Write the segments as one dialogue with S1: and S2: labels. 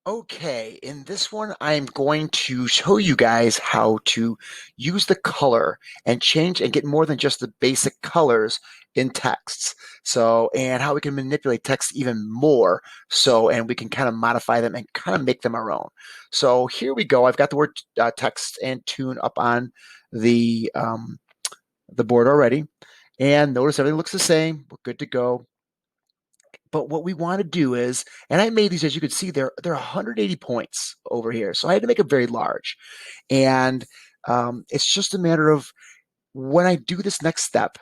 S1: Okay, in this one, I'm going to show you guys how to use the color and change and get more than just the basic colors in texts. So, and how we can manipulate text even more. So, and we can kind of modify them and kind of make them our own. So here we go. I've got the word text and tune up on the board already. And notice everything looks the same. We're good to go. But what we want to do is, and I made these, as you can see, they're 180 points over here. So I had to make it very large. And it's just a matter of when I do this next step,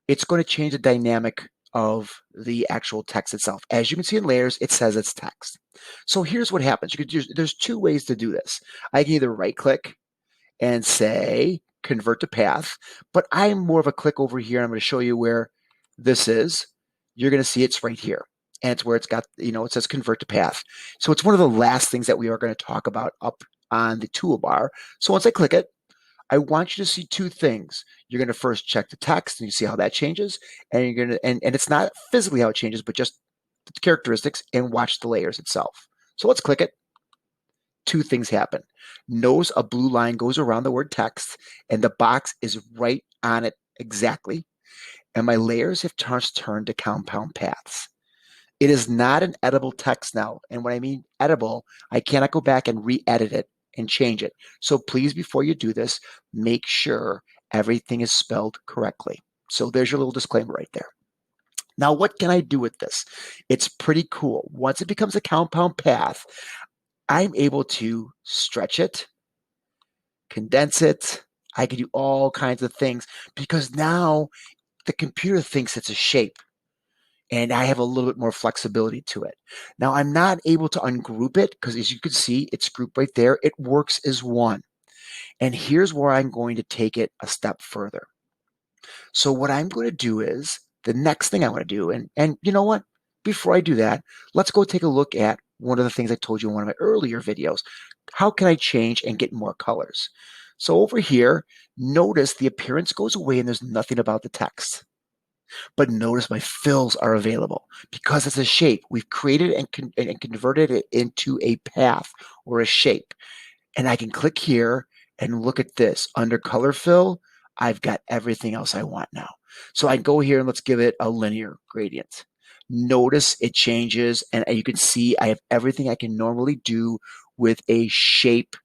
S1: it's going to change the dynamic of the actual text itself. As you can see in layers, it says it's text. So here's what happens. There's two ways to do this. I can either right click and say convert to path, but I'm more of a click over here. I'm going to show you where this is. You're going to see it's right here. And it's where it's got, it says convert to path. So it's one of the last things that we are going to talk about up on the toolbar. So once I click it, I want you to see two things. You're going to first check the text and you see how that changes. And you're going to, and it's not physically how it changes, but just the characteristics, and watch the layers itself. So let's click it. Two things happen. Notice a blue line goes around the word text, and the box is right on it exactly. And my layers have turned to compound paths. It is not an editable text now. And when I mean edible, I cannot go back and re-edit it and change it. So please, before you do this, make sure everything is spelled correctly. So there's your little disclaimer right there. Now, what can I do with this? It's pretty cool. Once it becomes a compound path, I'm able to stretch it, condense it. I can do all kinds of things because now the computer thinks it's a shape and I have a little bit more flexibility to it. Now I'm not able to ungroup it because as you can see, it's grouped right there. It works as one. And here's where I'm going to take it a step further. So what I'm going to do is the next thing I want to do, and you know what? Before I do that, let's go take a look at one of the things I told you in one of my earlier videos. How can I change and get more colors? So over here, notice the appearance goes away and there's nothing about the text. But notice my fills are available because it's a shape. We've created and converted it into a path or a shape. And I can click here and look at this. Under color fill, I've got everything else I want now. So I go here and let's give it a linear gradient. Notice it changes and you can see I have everything I can normally do with a shape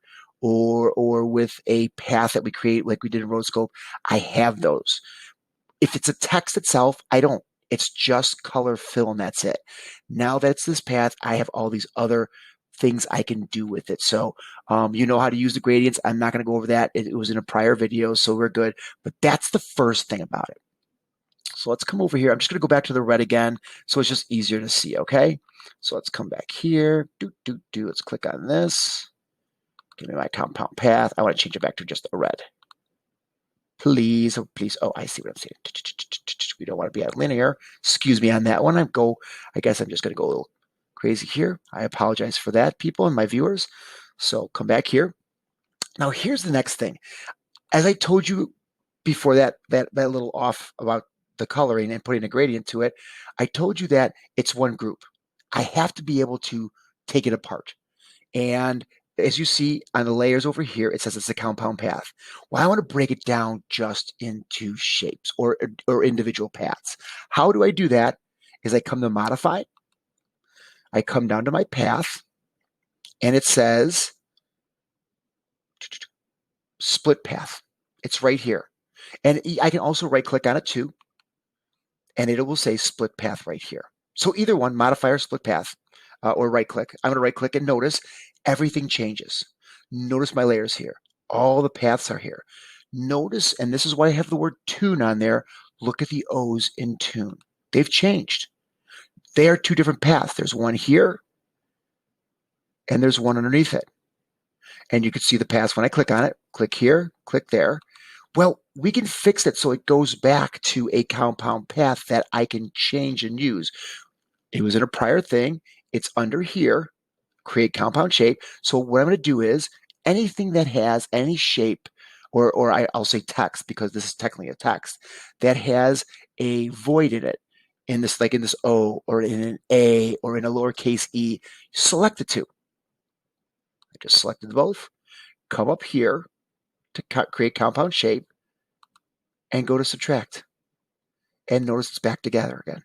S1: or with a path that we create like we did in Rotoscope. I have those. If it's a text itself, I don't. It's just color fill and that's it. Now that's this path, I have all these other things I can do with it. So you know how to use the gradients. I'm not going to go over that. It was in a prior video, so we're good. But that's the first thing about it. So let's come over here. I'm just going to go back to the red again, so it's just easier to see, okay? So let's come back here. Let's click on this. Give me my compound path. I want to change it back to just a red. Please, oh, please. Oh, I see what I'm saying. We don't want to be at linear. Excuse me on that one. I guess I'm just going to go a little crazy here. I apologize for that, people and my viewers. So come back here. Now, here's the next thing. As I told you before that little off about the coloring and putting a gradient to it, I told you that it's one group. I have to be able to take it apart. And as you see on the layers over here, it says it's a compound path. Well, I want to break it down just into shapes or individual paths. How do I do that? Is I come to modify, I come down to my path, and it says split path. It's right here. And I can also right click on it too, and it will say split path right here. So either one, modify or split path, or right click. I'm going to right click and notice everything changes. Notice my layers here. All the paths are here. Notice, and this is why I have the word tune on there, look at the O's in tune. They've changed. They are two different paths. There's one here, and there's one underneath it. And you can see the paths when I click on it. Click here, click there. Well, we can fix it so it goes back to a compound path that I can change and use. It was in a prior thing. It's under here, create compound shape. So what I'm going to do is anything that has any shape, or I'll say text because this is technically a text, that has a void in it, in this, like in this O or in an A or in a lowercase e, select the two. I just selected both, come up here to create compound shape, and go to subtract. And notice it's back together again.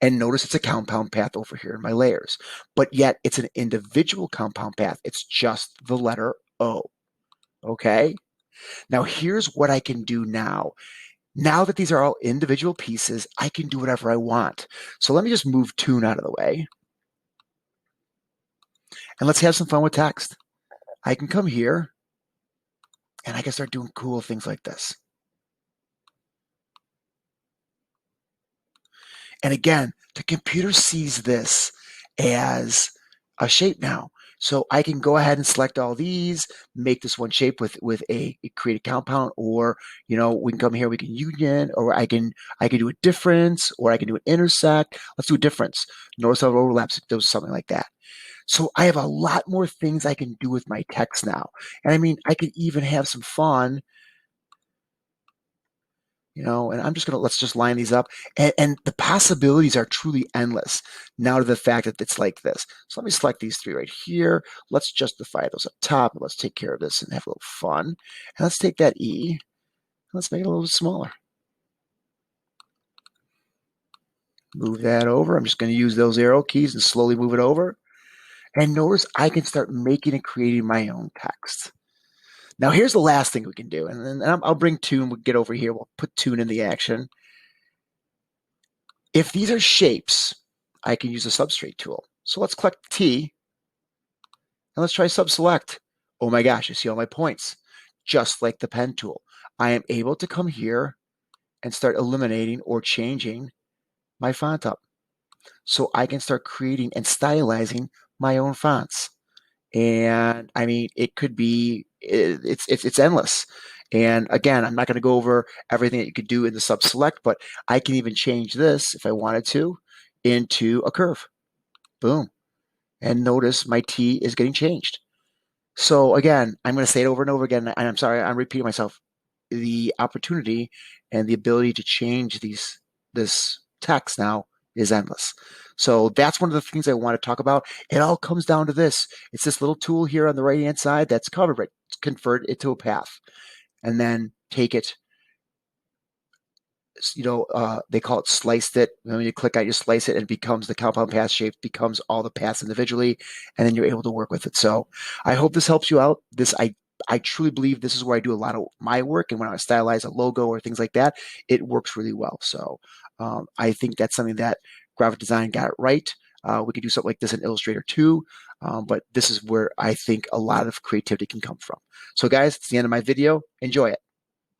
S1: And notice it's a compound path over here in my layers. But yet it's an individual compound path. It's just the letter O. Okay? Now here's what I can do now. Now that these are all individual pieces, I can do whatever I want. So let me just move tune out of the way. And let's have some fun with text. I can come here and I can start doing cool things like this. And again, the computer sees this as a shape now. So I can go ahead and select all these, make this one shape with a create a compound, or we can come here, we can union, or I can do a difference, or I can do an intersect. Let's do a difference. Notice how it overlaps. It does something like that. So I have a lot more things I can do with my text now. And I mean, I can even have some fun, and I'm just going to, let's just line these up. And the possibilities are truly endless now to the fact that it's like this. So let me select these three right here. Let's justify those up top. Let's take care of this and have a little fun. And let's take that E, and let's make it a little bit smaller. Move that over. I'm just going to use those arrow keys and slowly move it over. And notice I can start making and creating my own text. Now here's the last thing we can do, and then I'll bring tune. We'll get over here. We'll put tune in the action. If these are shapes, I can use the substrate tool. So let's click T, and let's try subselect. Oh my gosh, I see all my points. Just like the pen tool, I am able to come here and start eliminating or changing my font up. So I can start creating and stylizing my own fonts. And I mean, it could be, it's endless. And again, I'm not going to go over everything that you could do in the sub select, but I can even change this if I wanted to into a curve. Boom. And notice my T is getting changed. So again, I'm going to say it over and over again. And I'm sorry, I'm repeating myself. The opportunity and the ability to change this text now is endless. So that's one of the things I want to talk about. It all comes down to this. It's this little tool here on the right-hand side that's covered, right? Convert it to a path and then take it, they call it sliced it. When you click out, you slice it and it becomes the compound path shape, becomes all the paths individually, and then you're able to work with it. So I hope this helps you out. I truly believe this is where I do a lot of my work. And when I stylize a logo or things like that, it works really well. So I think that's something that Gravit Design got it right. We could do something like this in Illustrator too, but this is where I think a lot of creativity can come from. So guys, it's the end of my video. Enjoy it.